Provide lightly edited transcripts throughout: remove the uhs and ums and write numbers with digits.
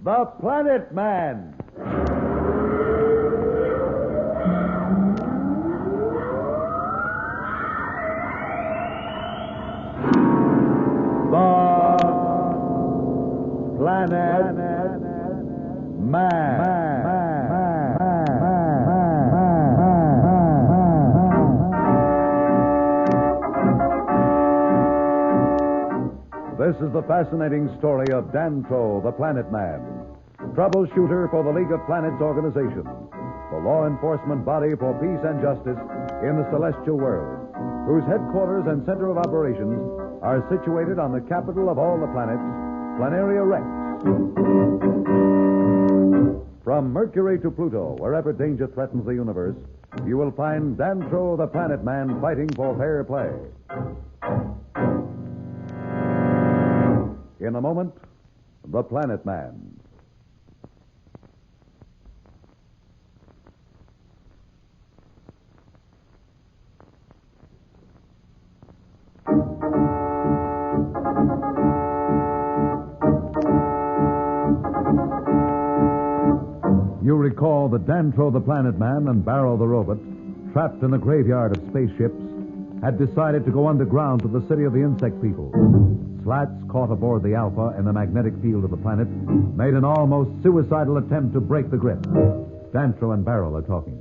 The Planet Man. The Planet Man. This is the fascinating story of Dantro, the Planet Man, troubleshooter for the League of Planets organization, the law enforcement body for peace and justice in the celestial world, whose headquarters and center of operations are situated on the capital of all the planets, Planaria Rex. From Mercury to Pluto, wherever danger threatens the universe, you will find Dantro, the Planet Man, fighting for fair play. In a moment, the Planet Man. You recall that Dantro, the Planet Man, and Barrow, the robot, trapped in the graveyard of spaceships, had decided to go underground to the city of the insect people. Slats, caught aboard the Alpha in the magnetic field of the planet, made an almost suicidal attempt to break the grip. Dantro and Barrow are talking.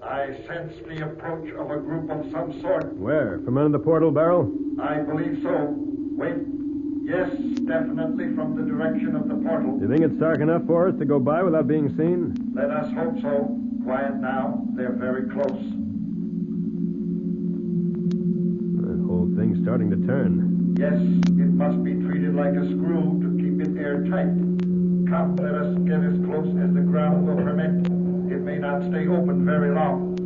I sense the approach of a group of some sort. Where? From under the portal, Barrow? I believe so. Wait. Yes, definitely from the direction of the portal. Do you think it's dark enough for us to go by without being seen? Let us hope so. Quiet now. They're very close. The whole thing's starting to turn. Yes, it must be treated like a screw to keep it airtight. Come, let us get as close as the ground will permit. It may not stay open very long.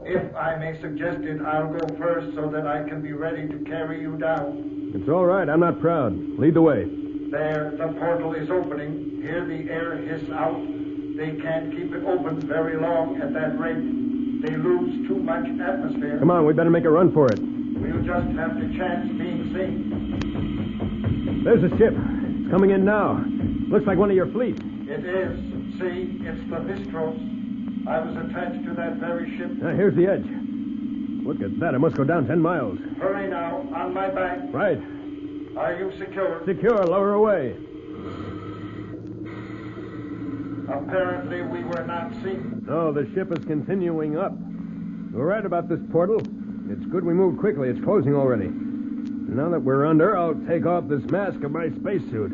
If I may suggest it, I'll go first so that I can be ready to carry you down. It's all right. I'm not proud. Lead the way. There, the portal is opening. Hear the air hiss out. They can't keep it open very long at that rate. They lose too much atmosphere. Come on, we better make a run for it. We'll just have to chance being seen. There's a ship. It's coming in now. Looks like one of your fleet. It is. See, it's the Vistros. I was attached to that very ship. Here's the edge. Look at that. It must go down 10 miles. Hurry now. On my back. Right. Are you secure? Secure. Lower away. Apparently we were not seen. No, the ship is continuing up. We're right about this portal. It's good we moved quickly. It's closing already. Now that we're under, I'll take off this mask of my spacesuit.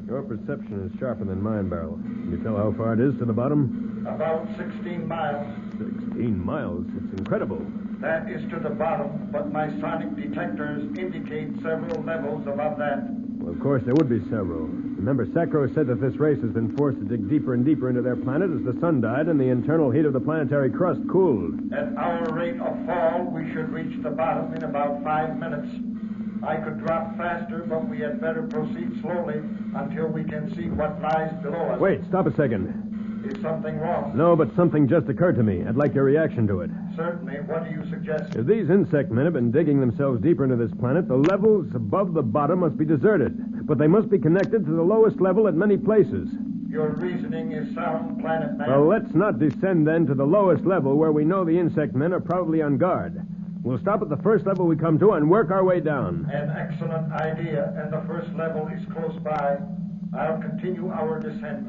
Your perception is sharper than mine, Barrow. Can you tell how far it is to the bottom? About 16 miles. 16 miles? It's incredible. That is to the bottom, but my sonic detectors indicate several levels above that. Well, of course, there would be several. Remember, Sacro said that this race has been forced to dig deeper and deeper into their planet as the sun died and the internal heat of the planetary crust cooled. At our rate of fall, we should reach the bottom in about 5 minutes. I could drop faster, but we had better proceed slowly until we can see what lies below us. Wait, stop a second. Is something wrong? No, but something just occurred to me. I'd like your reaction to it. Certainly. What do you suggest? If these insect men have been digging themselves deeper into this planet, the levels above the bottom must be deserted. But they must be connected to the lowest level at many places. Your reasoning is sound, Planet Man. Well, let's not descend then to the lowest level where we know the insect men are probably on guard. We'll stop at the first level we come to and work our way down. An excellent idea, and the first level is close by. I'll continue our descent.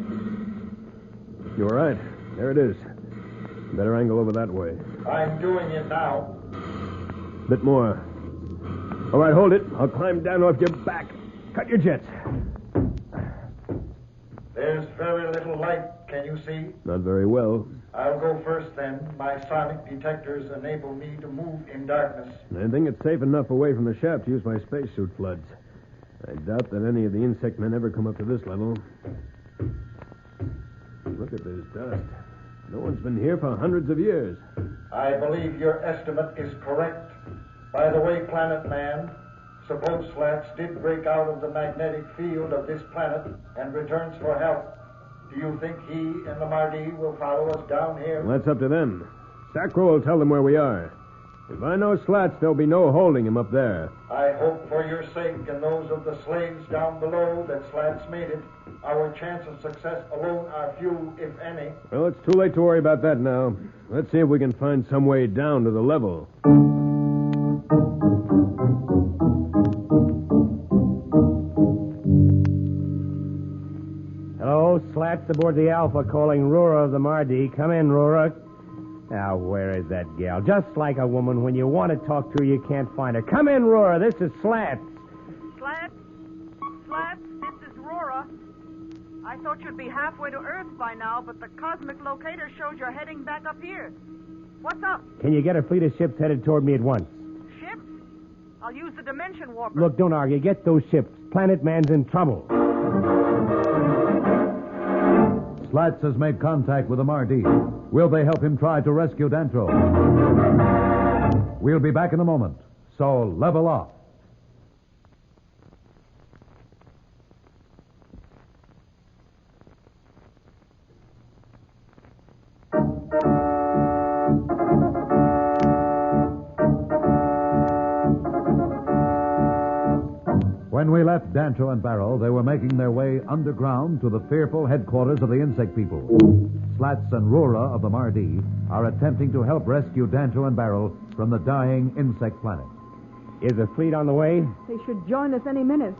You're right. There it is. Better angle over that way. I'm doing it now. Bit more. All right, hold it. I'll climb down off your back. Cut your jets. There's very little light. Can you see? Not very well. I'll go first, then. My sonic detectors enable me to move in darkness. I think it's safe enough away from the shaft to use my spacesuit floods. I doubt that any of the insect men ever come up to this level. Look at this dust. No one's been here for hundreds of years. I believe your estimate is correct. By the way, Planet Man, suppose Slats did break out of the magnetic field of this planet and returns for help. Do you think he and the Mardi will follow us down here? Well, that's up to them. Sacro will tell them where we are. If I know Slats, there'll be no holding him up there. I hope for your sake and those of the slaves down below that Slats made it. Our chance of success alone are few, if any. Well, it's too late to worry about that now. Let's see if we can find some way down to the level. Hello, Slats aboard the Alpha calling Rora of the Mardi. Come in, Rora. Now, where is that gal? Just like a woman, when you want to talk to her, you can't find her. Come in, Rora. This is Slats. Slats? Slats, this is Rora. I thought you'd be halfway to Earth by now, but the cosmic locator shows you're heading back up here. What's up? Can you get a fleet of ships headed toward me at once? Ships? I'll use the dimension warper. Look, don't argue. Get those ships. Planet Man's in trouble. Slats has made contact with the Mardi. Will they help him try to rescue Dantro? We'll be back in a moment, so level off. When we left Dantro and Barrel, they were making their way underground to the fearful headquarters of the insect people. Slats and Rora of the Mardi are attempting to help rescue Dantro and Barrel from the dying insect planet. Is the fleet on the way? They should join us any minute.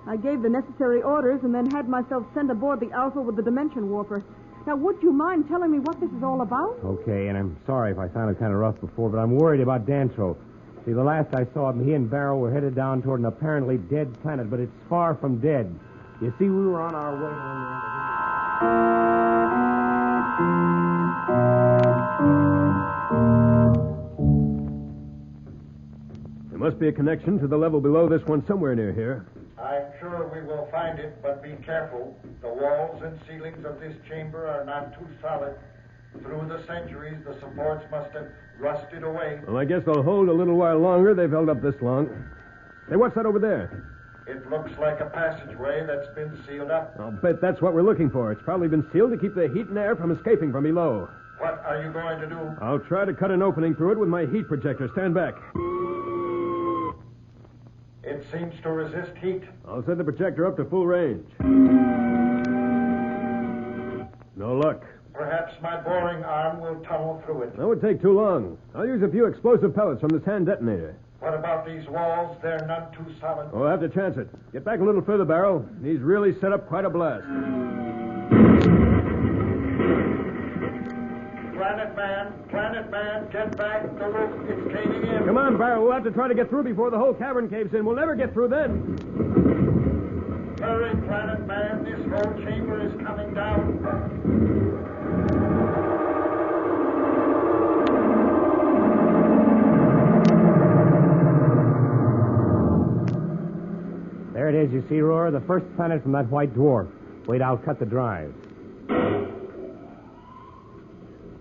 I gave the necessary orders and then had myself sent aboard the Alpha with the dimension warper. Now, would you mind telling me what this is all about? Okay, and I'm sorry if I sounded kind of rough before, but I'm worried about Dantro. See, the last I saw of him, he and Barrel were headed down toward an apparently dead planet, but it's far from dead. You see, we were on our way There must be a connection to the level below this one somewhere near here. I'm sure we will find it, but be careful. The walls and ceilings of this chamber are not too solid. Through the centuries, the supports must have rusted away. Well, I guess they'll hold a little while longer. They've held up this long. Hey, what's that over there? It looks like a passageway that's been sealed up. I'll bet that's what we're looking for. It's probably been sealed to keep the heat and air from escaping from below. What are you going to do? I'll try to cut an opening through it with my heat projector. Stand back. It seems to resist heat. I'll set the projector up to full range. No luck. Perhaps my boring arm will tunnel through it. That would take too long. I'll use a few explosive pellets from this hand detonator. What about these walls? They're none too solid. Oh, I'll have to chance it. Get back a little further, Barrel. He's really set up quite a blast. Planet Man, get back. The roof is caving in. Come on, Barrel. We'll have to try to get through before the whole cavern caves in. We'll never get through then. Hurry, Planet Man. This whole chamber is coming down. There it is, you see, Roar, the first planet from that white dwarf. Wait, I'll cut the drive.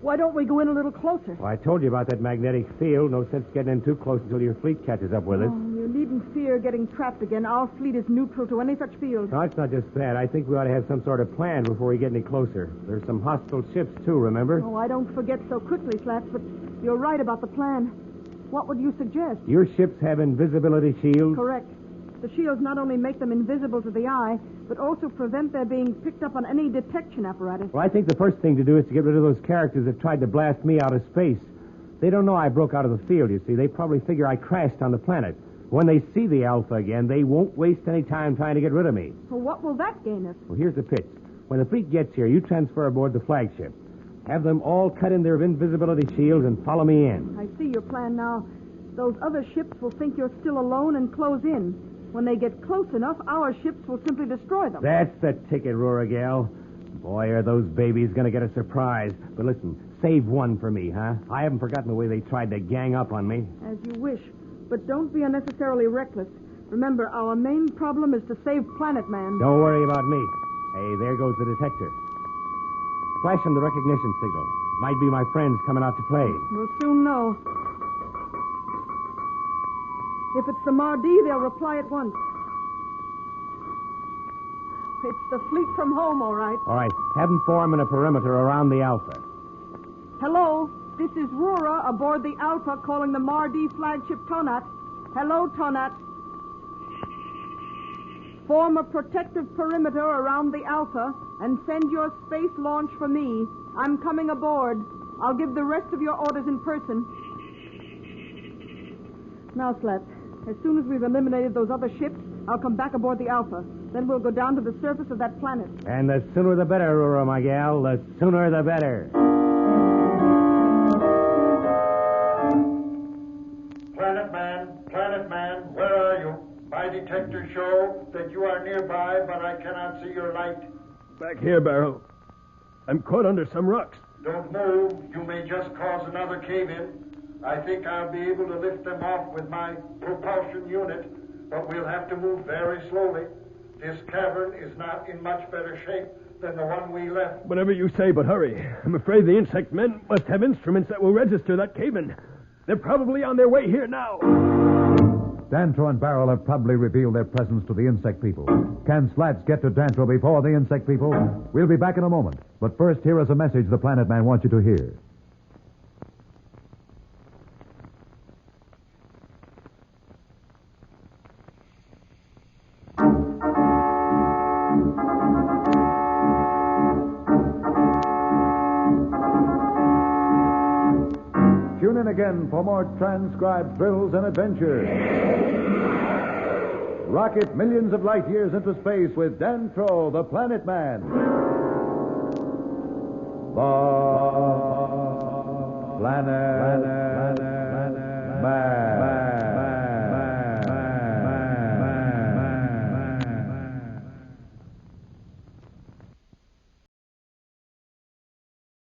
Why don't we go in a little closer? Well, I told you about that magnetic field. No sense getting in too close until your fleet catches up with us. Oh, you needn't fear getting trapped again. Our fleet is neutral to any such field. No, it's not just that. I think we ought to have some sort of plan before we get any closer. There's some hostile ships, too, remember? Oh, I don't forget so quickly, Slats, but you're right about the plan. What would you suggest? Your ships have invisibility shields? Correct. The shields not only make them invisible to the eye, but also prevent their being picked up on any detection apparatus. Well, I think the first thing to do is to get rid of those characters that tried to blast me out of space. They don't know I broke out of the field, you see. They probably figure I crashed on the planet. When they see the Alpha again, they won't waste any time trying to get rid of me. Well, what will that gain us? Well, here's the pitch. When the fleet gets here, you transfer aboard the flagship. Have them all cut in their invisibility shields and follow me in. I see your plan now. Those other ships will think you're still alone and close in. When they get close enough, our ships will simply destroy them. That's the ticket, Rora gal. Boy, are those babies going to get a surprise. But listen, save one for me, huh? I haven't forgotten the way they tried to gang up on me. As you wish. But don't be unnecessarily reckless. Remember, our main problem is to save Planet Man. Don't worry about me. Hey, there goes the detector. Flash him the recognition signal. Might be my friends coming out to play. We'll soon know. If it's the Mardi, they'll reply at once. It's the fleet from home, all right. All right, have them form in a perimeter around the Alpha. Hello? This is Rura aboard the Alpha calling the Mardi flagship Tonat. Hello, Tonat. Form a protective perimeter around the Alpha and send your space launch for me. I'm coming aboard. I'll give the rest of your orders in person. Now, Slats, as soon as we've eliminated those other ships, I'll come back aboard the Alpha. Then we'll go down to the surface of that planet. And the sooner the better, Aurora, my gal. The sooner the better. Planet Man, where are you? My detectors show that you are nearby, but I cannot see your light. Back here, Barrow. I'm caught under some rocks. Don't move. You may just cause another cave-in. I think I'll be able to lift them off with my propulsion unit, but we'll have to move very slowly. This cavern is not in much better shape than the one we left. Whatever you say, but hurry. I'm afraid the insect men must have instruments that will register that cave-in. They're probably on their way here now. Dantro and Barrel have probably revealed their presence to the insect people. Can Slats get to Dantro before the insect people? We'll be back in a moment. But first, here is a message the Planet Man wants you to hear. Tune in again for more transcribed thrills and adventures. Rocket millions of light years into space with Dantro, the Planet Man. The Planet